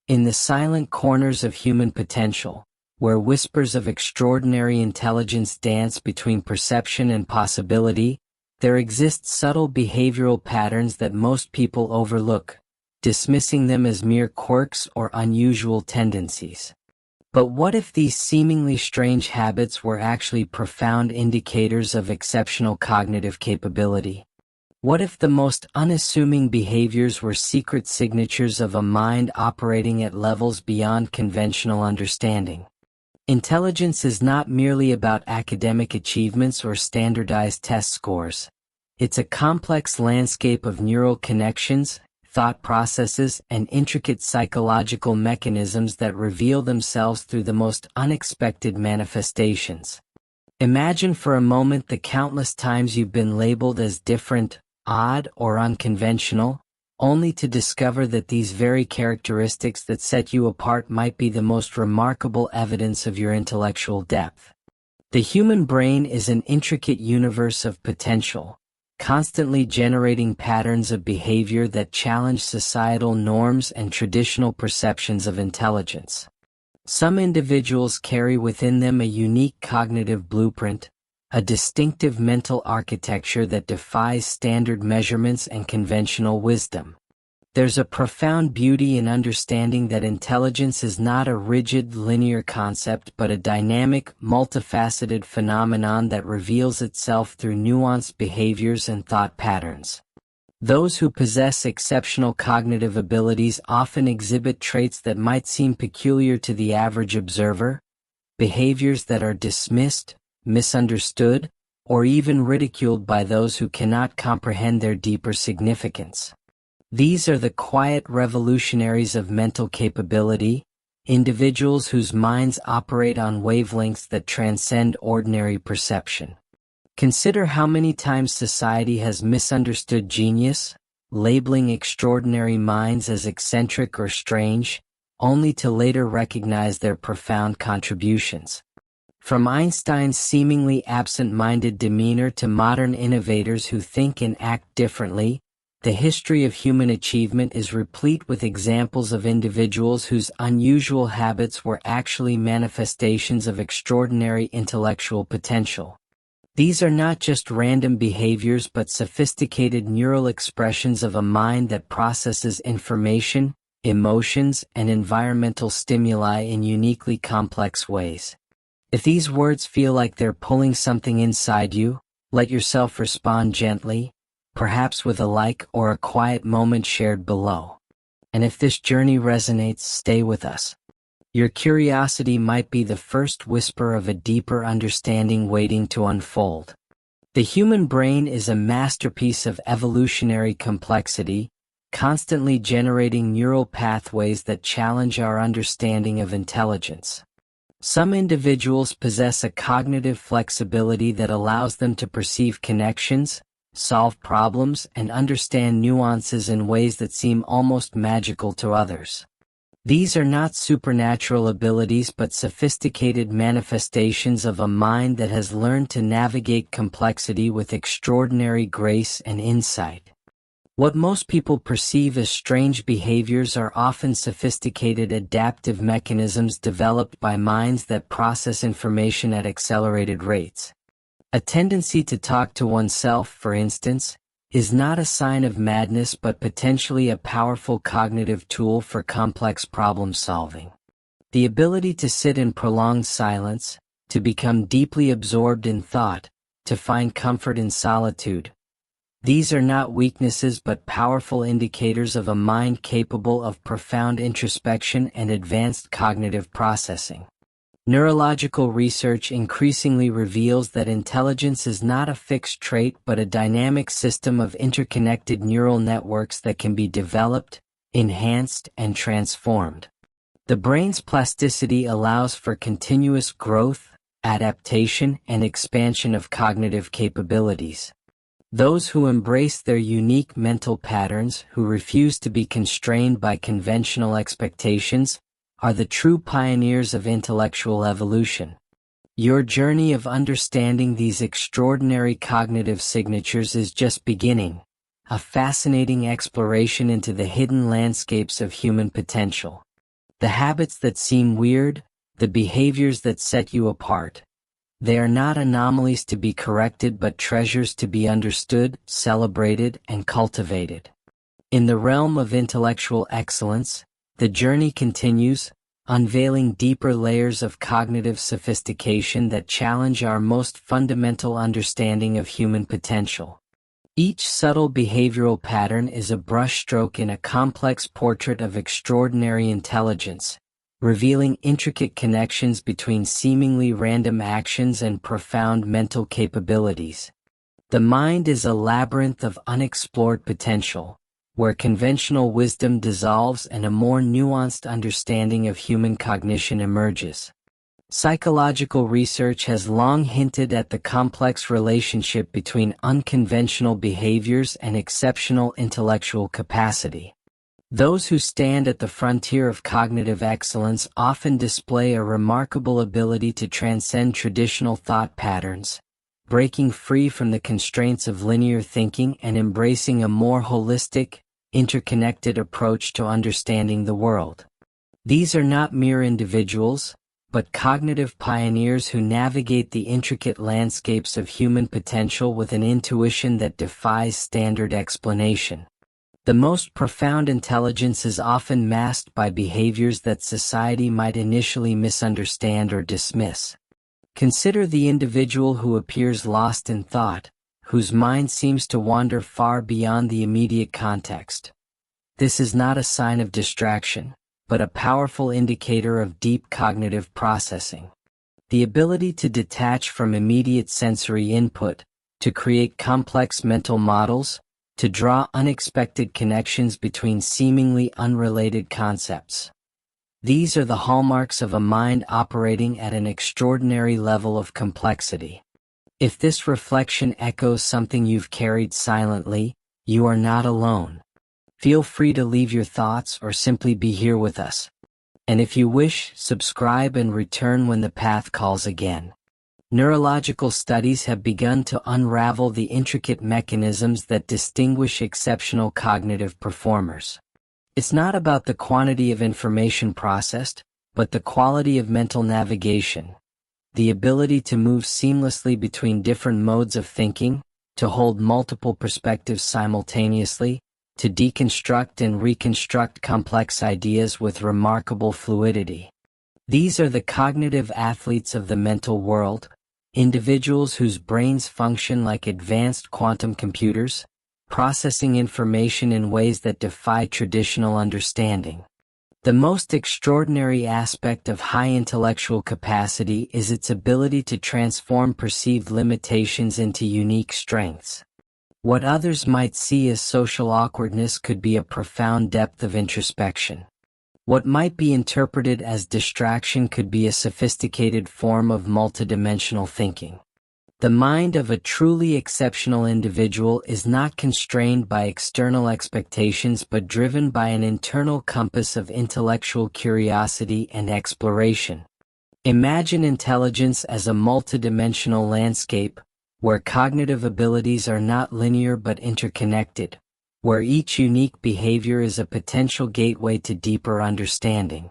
In the silent corners of human potential, where whispers of extraordinary intelligence dance between perception and possibility, there exist subtle behavioral patterns that most people overlook, dismissing them as mere quirks or unusual tendencies. But what if these seemingly strange habits were actually profound indicators of exceptional cognitive capability? What if the most unassuming behaviors were secret signatures of a mind operating at levels beyond conventional understanding? Intelligence is not merely about academic achievements or standardized test scores. It's a complex landscape of neural connections, thought processes, and intricate psychological mechanisms that reveal themselves through the most unexpected manifestations. Imagine for a moment the countless times you've been labeled as different, odd, or unconventional, only to discover that these very characteristics that set you apart might be the most remarkable evidence of your intellectual depth. The human brain is an intricate universe of potential, constantly generating patterns of behavior that challenge societal norms and traditional perceptions of intelligence. Some individuals carry within them a unique cognitive blueprint, a distinctive mental architecture that defies standard measurements and conventional wisdom. There's a profound beauty in understanding that intelligence is not a rigid, linear concept but a dynamic, multifaceted phenomenon that reveals itself through nuanced behaviors and thought patterns. Those who possess exceptional cognitive abilities often exhibit traits that might seem peculiar to the average observer, behaviors that are dismissed, misunderstood, or even ridiculed by those who cannot comprehend their deeper significance. These are the quiet revolutionaries of mental capability, individuals whose minds operate on wavelengths that transcend ordinary perception. Consider how many times society has misunderstood genius, labeling extraordinary minds as eccentric or strange, only to later recognize their profound contributions. From Einstein's seemingly absent-minded demeanor to modern innovators who think and act differently, the history of human achievement is replete with examples of individuals whose unusual habits were actually manifestations of extraordinary intellectual potential. These are not just random behaviors but sophisticated neural expressions of a mind that processes information, emotions, and environmental stimuli in uniquely complex ways. If these words feel like they're pulling something inside you, let yourself respond gently, perhaps with a like or a quiet moment shared below. And if this journey resonates, stay with us. Your curiosity might be the first whisper of a deeper understanding waiting to unfold. The human brain is a masterpiece of evolutionary complexity, constantly generating neural pathways that challenge our understanding of intelligence. Some individuals possess a cognitive flexibility that allows them to perceive connections, solve problems, and understand nuances in ways that seem almost magical to others. These are not supernatural abilities but sophisticated manifestations of a mind that has learned to navigate complexity with extraordinary grace and insight. What most people perceive as strange behaviors are often sophisticated adaptive mechanisms developed by minds that process information at accelerated rates. A tendency to talk to oneself, for instance, is not a sign of madness but potentially a powerful cognitive tool for complex problem solving. The ability to sit in prolonged silence, to become deeply absorbed in thought, to find comfort in solitude. These are not weaknesses but powerful indicators of a mind capable of profound introspection and advanced cognitive processing. Neurological research increasingly reveals that intelligence is not a fixed trait but a dynamic system of interconnected neural networks that can be developed, enhanced, and transformed. The brain's plasticity allows for continuous growth, adaptation, and expansion of cognitive capabilities. Those who embrace their unique mental patterns, who refuse to be constrained by conventional expectations, are the true pioneers of intellectual evolution. Your journey of understanding these extraordinary cognitive signatures is just beginning, a fascinating exploration into the hidden landscapes of human potential. The habits that seem weird, the behaviors that set you apart. They are not anomalies to be corrected but treasures to be understood, celebrated, and cultivated. In the realm of intellectual excellence, the journey continues, unveiling deeper layers of cognitive sophistication that challenge our most fundamental understanding of human potential. Each subtle behavioral pattern is a brushstroke in a complex portrait of extraordinary intelligence, revealing intricate connections between seemingly random actions and profound mental capabilities. The mind is a labyrinth of unexplored potential, where conventional wisdom dissolves and a more nuanced understanding of human cognition emerges. Psychological research has long hinted at the complex relationship between unconventional behaviors and exceptional intellectual capacity. Those who stand at the frontier of cognitive excellence often display a remarkable ability to transcend traditional thought patterns, breaking free from the constraints of linear thinking and embracing a more holistic, interconnected approach to understanding the world. These are not mere individuals, but cognitive pioneers who navigate the intricate landscapes of human potential with an intuition that defies standard explanation. The most profound intelligence is often masked by behaviors that society might initially misunderstand or dismiss. Consider the individual who appears lost in thought, whose mind seems to wander far beyond the immediate context. This is not a sign of distraction, but a powerful indicator of deep cognitive processing. The ability to detach from immediate sensory input, to create complex mental models, to draw unexpected connections between seemingly unrelated concepts. These are the hallmarks of a mind operating at an extraordinary level of complexity. If this reflection echoes something you've carried silently, you are not alone. Feel free to leave your thoughts or simply be here with us. And if you wish, subscribe and return when the path calls again. Neurological studies have begun to unravel the intricate mechanisms that distinguish exceptional cognitive performers. It's not about the quantity of information processed, but the quality of mental navigation. The ability to move seamlessly between different modes of thinking, to hold multiple perspectives simultaneously, to deconstruct and reconstruct complex ideas with remarkable fluidity. These are the cognitive athletes of the mental world, individuals whose brains function like advanced quantum computers, processing information in ways that defy traditional understanding. The most extraordinary aspect of high intellectual capacity is its ability to transform perceived limitations into unique strengths. What others might see as social awkwardness could be a profound depth of introspection. What might be interpreted as distraction could be a sophisticated form of multidimensional thinking. The mind of a truly exceptional individual is not constrained by external expectations but driven by an internal compass of intellectual curiosity and exploration. Imagine intelligence as a multidimensional landscape, where cognitive abilities are not linear but interconnected, where each unique behavior is a potential gateway to deeper understanding.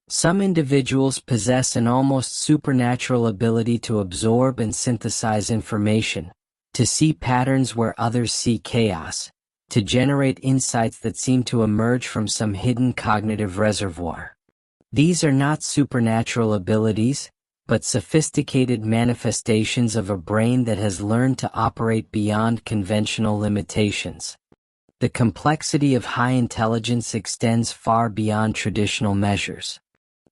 Some individuals possess an almost supernatural ability to absorb and synthesize information, to see patterns where others see chaos, to generate insights that seem to emerge from some hidden cognitive reservoir. These are not supernatural abilities, but sophisticated manifestations of a brain that has learned to operate beyond conventional limitations. The complexity of high intelligence extends far beyond traditional measures.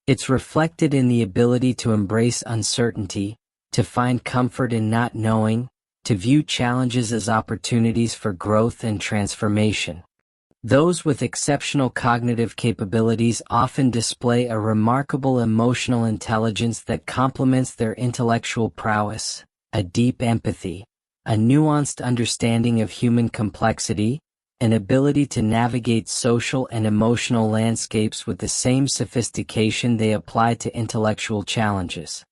It's reflected in the ability to embrace uncertainty, to find comfort in not knowing, to view challenges as opportunities for growth and transformation. Those with exceptional cognitive capabilities often display a remarkable emotional intelligence that complements their intellectual prowess, a deep empathy, a nuanced understanding of human complexity, an ability to navigate social and emotional landscapes with the same sophistication they apply to intellectual challenges.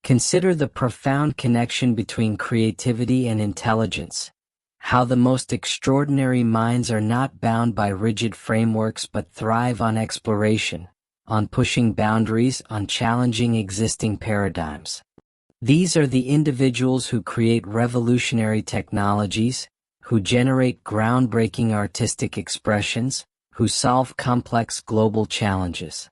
Consider the profound connection between creativity and intelligence. How the most extraordinary minds are not bound by rigid frameworks but thrive on exploration, on pushing boundaries, on challenging existing paradigms. These are the individuals who create revolutionary technologies, who generate groundbreaking artistic expressions, who solve complex global challenges.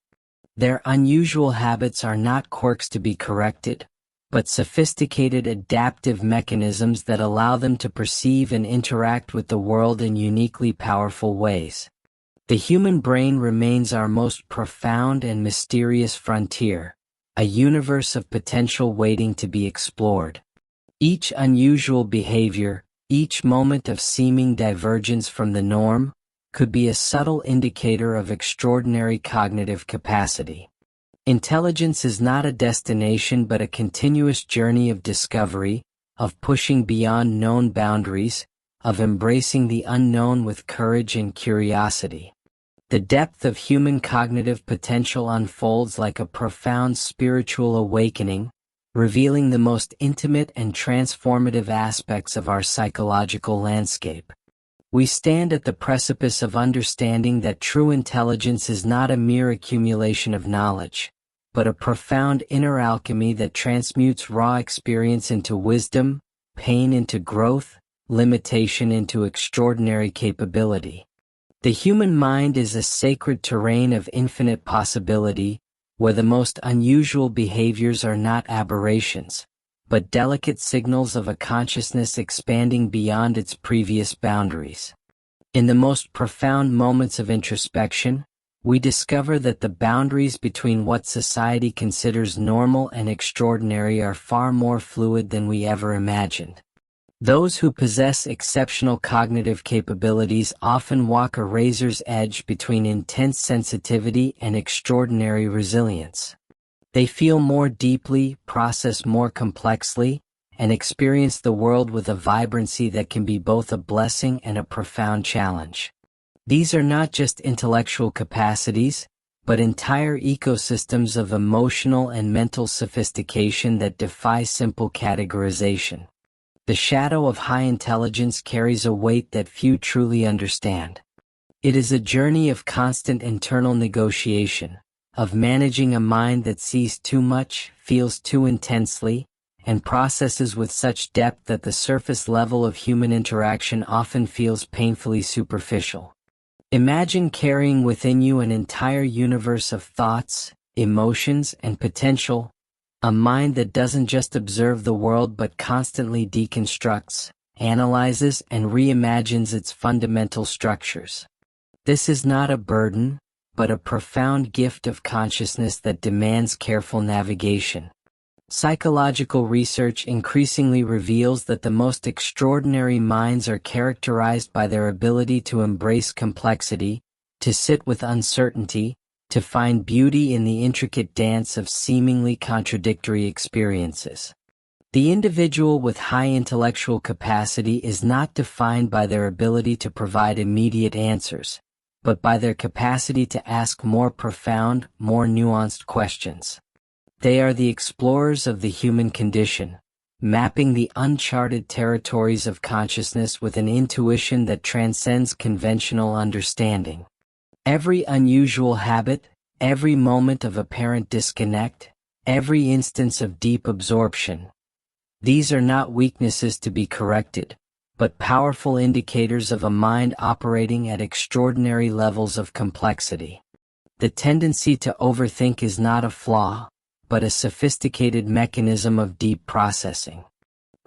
Their unusual habits are not quirks to be corrected, but sophisticated adaptive mechanisms that allow them to perceive and interact with the world in uniquely powerful ways. The human brain remains our most profound and mysterious frontier, a universe of potential waiting to be explored. Each unusual behavior, each moment of seeming divergence from the norm, could be a subtle indicator of extraordinary cognitive capacity. Intelligence is not a destination but a continuous journey of discovery, of pushing beyond known boundaries, of embracing the unknown with courage and curiosity. The depth of human cognitive potential unfolds like a profound spiritual awakening, revealing the most intimate and transformative aspects of our psychological landscape. We stand at the precipice of understanding that true intelligence is not a mere accumulation of knowledge, but a profound inner alchemy that transmutes raw experience into wisdom, pain into growth, limitation into extraordinary capability. The human mind is a sacred terrain of infinite possibility, where the most unusual behaviors are not aberrations, but delicate signals of a consciousness expanding beyond its previous boundaries. In the most profound moments of introspection, we discover that the boundaries between what society considers normal and extraordinary are far more fluid than we ever imagined. Those who possess exceptional cognitive capabilities often walk a razor's edge between intense sensitivity and extraordinary resilience. They feel more deeply, process more complexly, and experience the world with a vibrancy that can be both a blessing and a profound challenge. These are not just intellectual capacities, but entire ecosystems of emotional and mental sophistication that defy simple categorization. The shadow of high intelligence carries a weight that few truly understand. It is a journey of constant internal negotiation, of managing a mind that sees too much, feels too intensely, and processes with such depth that the surface level of human interaction often feels painfully superficial. Imagine carrying within you an entire universe of thoughts, emotions, and potential, a mind that doesn't just observe the world but constantly deconstructs, analyzes, and reimagines its fundamental structures. This is not a burden, but a profound gift of consciousness that demands careful navigation. Psychological research increasingly reveals that the most extraordinary minds are characterized by their ability to embrace complexity, to sit with uncertainty, to find beauty in the intricate dance of seemingly contradictory experiences. The individual with high intellectual capacity is not defined by their ability to provide immediate answers, but by their capacity to ask more profound, more nuanced questions. They are the explorers of the human condition, mapping the uncharted territories of consciousness with an intuition that transcends conventional understanding. Every unusual habit, every moment of apparent disconnect, every instance of deep absorption. These are not weaknesses to be corrected, but powerful indicators of a mind operating at extraordinary levels of complexity. The tendency to overthink is not a flaw, but a sophisticated mechanism of deep processing.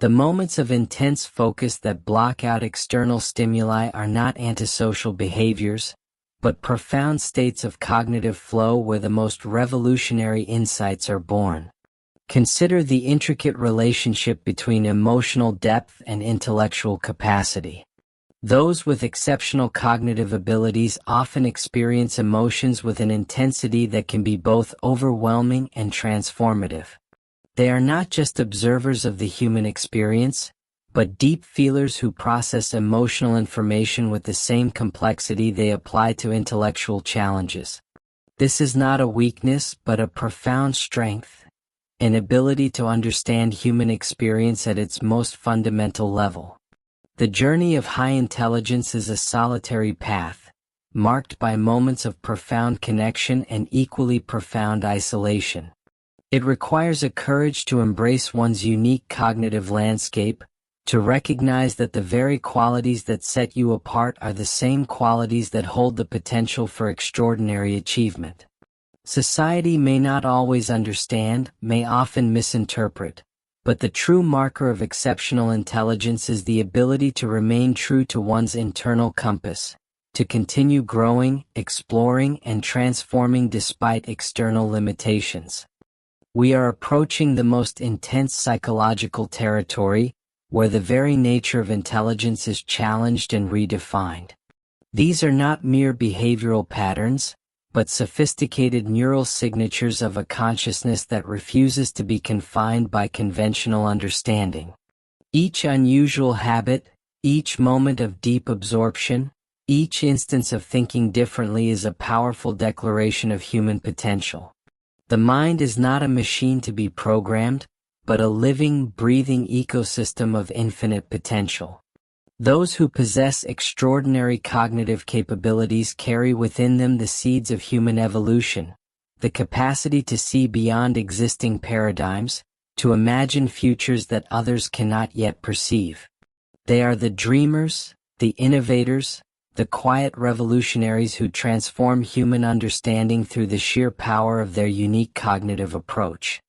The moments of intense focus that block out external stimuli are not antisocial behaviors, but profound states of cognitive flow where the most revolutionary insights are born. Consider the intricate relationship between emotional depth and intellectual capacity. Those with exceptional cognitive abilities often experience emotions with an intensity that can be both overwhelming and transformative. They are not just observers of the human experience, but deep feelers who process emotional information with the same complexity they apply to intellectual challenges. This is not a weakness, but a profound strength, an ability to understand human experience at its most fundamental level. The journey of high intelligence is a solitary path, marked by moments of profound connection and equally profound isolation. It requires a courage to embrace one's unique cognitive landscape, to recognize that the very qualities that set you apart are the same qualities that hold the potential for extraordinary achievement. Society may not always understand, may often misinterpret, but the true marker of exceptional intelligence is the ability to remain true to one's internal compass, to continue growing, exploring, and transforming despite external limitations. We are approaching the most intense psychological territory, where the very nature of intelligence is challenged and redefined. These are not mere behavioral patterns, but sophisticated neural signatures of a consciousness that refuses to be confined by conventional understanding. Each unusual habit, each moment of deep absorption, each instance of thinking differently is a powerful declaration of human potential. The mind is not a machine to be programmed, but a living, breathing ecosystem of infinite potential. Those who possess extraordinary cognitive capabilities carry within them the seeds of human evolution, the capacity to see beyond existing paradigms, to imagine futures that others cannot yet perceive. They are the dreamers, the innovators, the quiet revolutionaries who transform human understanding through the sheer power of their unique cognitive approach.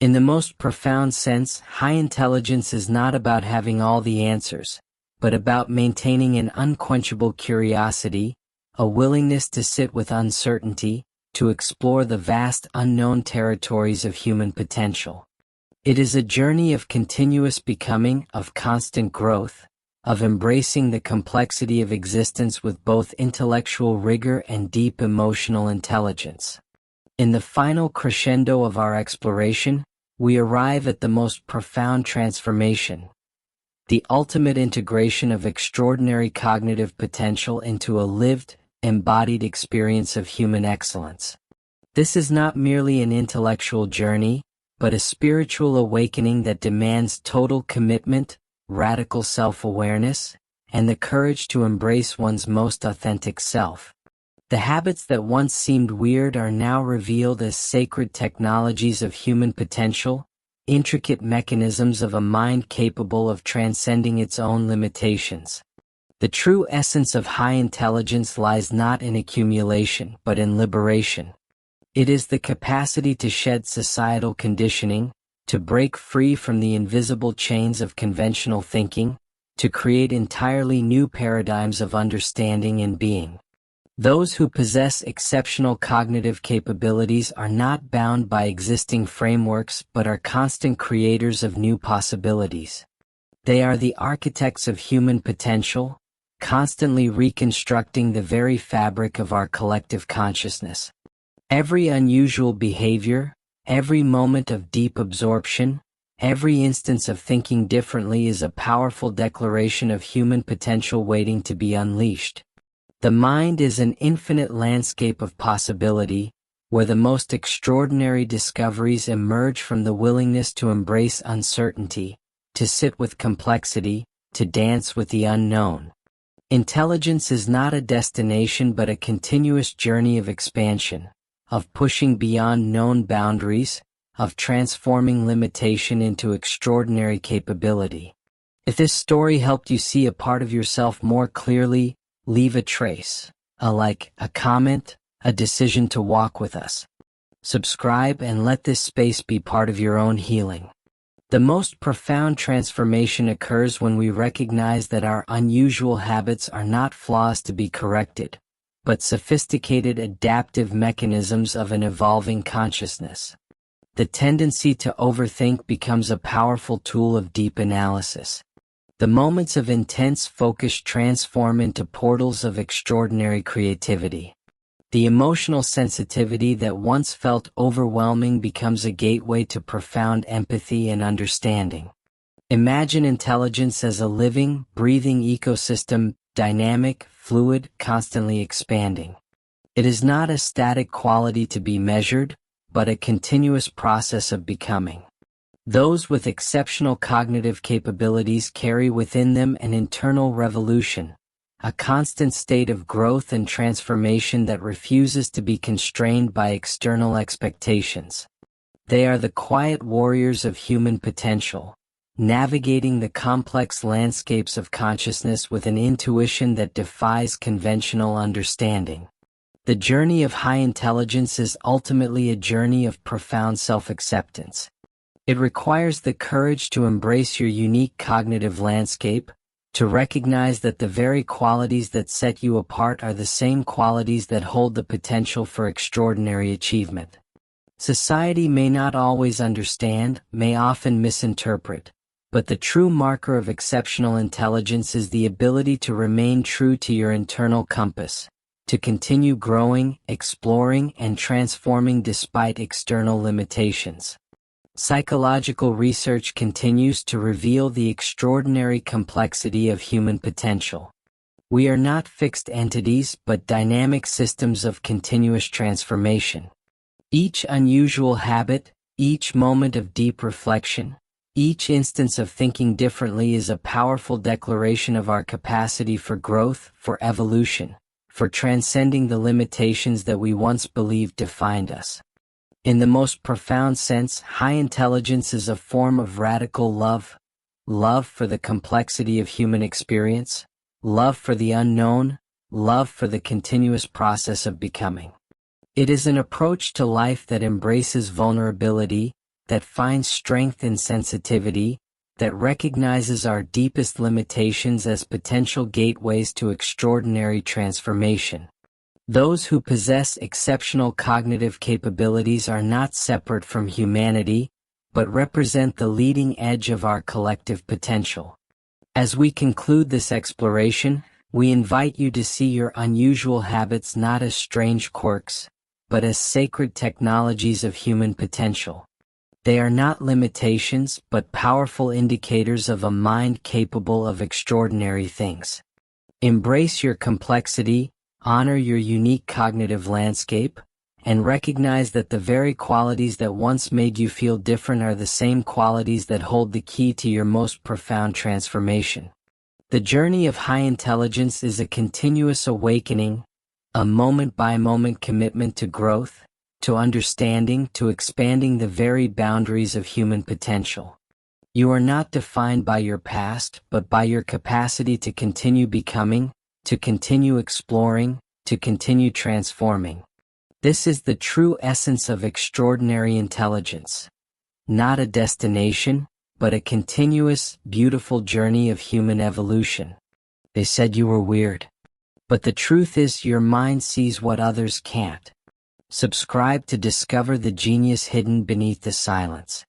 In the most profound sense, high intelligence is not about having all the answers, but about maintaining an unquenchable curiosity, a willingness to sit with uncertainty, to explore the vast unknown territories of human potential. It is a journey of continuous becoming, of constant growth, of embracing the complexity of existence with both intellectual rigor and deep emotional intelligence. In the final crescendo of our exploration, we arrive at the most profound transformation, the ultimate integration of extraordinary cognitive potential into a lived, embodied experience of human excellence. This is not merely an intellectual journey, but a spiritual awakening that demands total commitment, radical self-awareness, and the courage to embrace one's most authentic self. The habits that once seemed weird are now revealed as sacred technologies of human potential, intricate mechanisms of a mind capable of transcending its own limitations. The true essence of high intelligence lies not in accumulation, but in liberation. It is the capacity to shed societal conditioning, to break free from the invisible chains of conventional thinking, to create entirely new paradigms of understanding and being. Those who possess exceptional cognitive capabilities are not bound by existing frameworks but are constant creators of new possibilities. They are the architects of human potential, constantly reconstructing the very fabric of our collective consciousness. Every unusual behavior, every moment of deep absorption, every instance of thinking differently is a powerful declaration of human potential waiting to be unleashed. The mind is an infinite landscape of possibility, where the most extraordinary discoveries emerge from the willingness to embrace uncertainty, to sit with complexity, to dance with the unknown. Intelligence is not a destination but a continuous journey of expansion, of pushing beyond known boundaries, of transforming limitation into extraordinary capability. If this story helped you see a part of yourself more clearly, leave a trace, a like, a comment, a decision to walk with us. Subscribe and let this space be part of your own healing. The most profound transformation occurs when we recognize that our unusual habits are not flaws to be corrected, but sophisticated adaptive mechanisms of an evolving consciousness. The tendency to overthink becomes a powerful tool of deep analysis. The moments of intense focus transform into portals of extraordinary creativity. The emotional sensitivity that once felt overwhelming becomes a gateway to profound empathy and understanding. Imagine intelligence as a living, breathing ecosystem, dynamic, fluid, constantly expanding. It is not a static quality to be measured, but a continuous process of becoming. Those with exceptional cognitive capabilities carry within them an internal revolution, a constant state of growth and transformation that refuses to be constrained by external expectations. They are the quiet warriors of human potential, navigating the complex landscapes of consciousness with an intuition that defies conventional understanding. The journey of high intelligence is ultimately a journey of profound self-acceptance. It requires the courage to embrace your unique cognitive landscape, to recognize that the very qualities that set you apart are the same qualities that hold the potential for extraordinary achievement. Society may not always understand, may often misinterpret, but the true marker of exceptional intelligence is the ability to remain true to your internal compass, to continue growing, exploring, and transforming despite external limitations. Psychological research continues to reveal the extraordinary complexity of human potential. We are not fixed entities but dynamic systems of continuous transformation. Each unusual habit, each moment of deep reflection, each instance of thinking differently is a powerful declaration of our capacity for growth, for evolution, for transcending the limitations that we once believed defined us. In the most profound sense, high intelligence is a form of radical love, love for the complexity of human experience, love for the unknown, love for the continuous process of becoming. It is an approach to life that embraces vulnerability, that finds strength in sensitivity, that recognizes our deepest limitations as potential gateways to extraordinary transformation. Those who possess exceptional cognitive capabilities are not separate from humanity, but represent the leading edge of our collective potential. As we conclude this exploration, we invite you to see your unusual habits not as strange quirks, but as sacred technologies of human potential. They are not limitations, but powerful indicators of a mind capable of extraordinary things. Embrace your complexity, honor your unique cognitive landscape, and recognize that the very qualities that once made you feel different are the same qualities that hold the key to your most profound transformation. The journey of high intelligence is a continuous awakening, a moment-by-moment commitment to growth, to understanding, to expanding the very boundaries of human potential. You are not defined by your past, but by your capacity to continue becoming, to continue exploring, to continue transforming. This is the true essence of extraordinary intelligence. Not a destination, but a continuous, beautiful journey of human evolution. They said you were weird. But the truth is your mind sees what others can't. Subscribe to discover the genius hidden beneath the silence.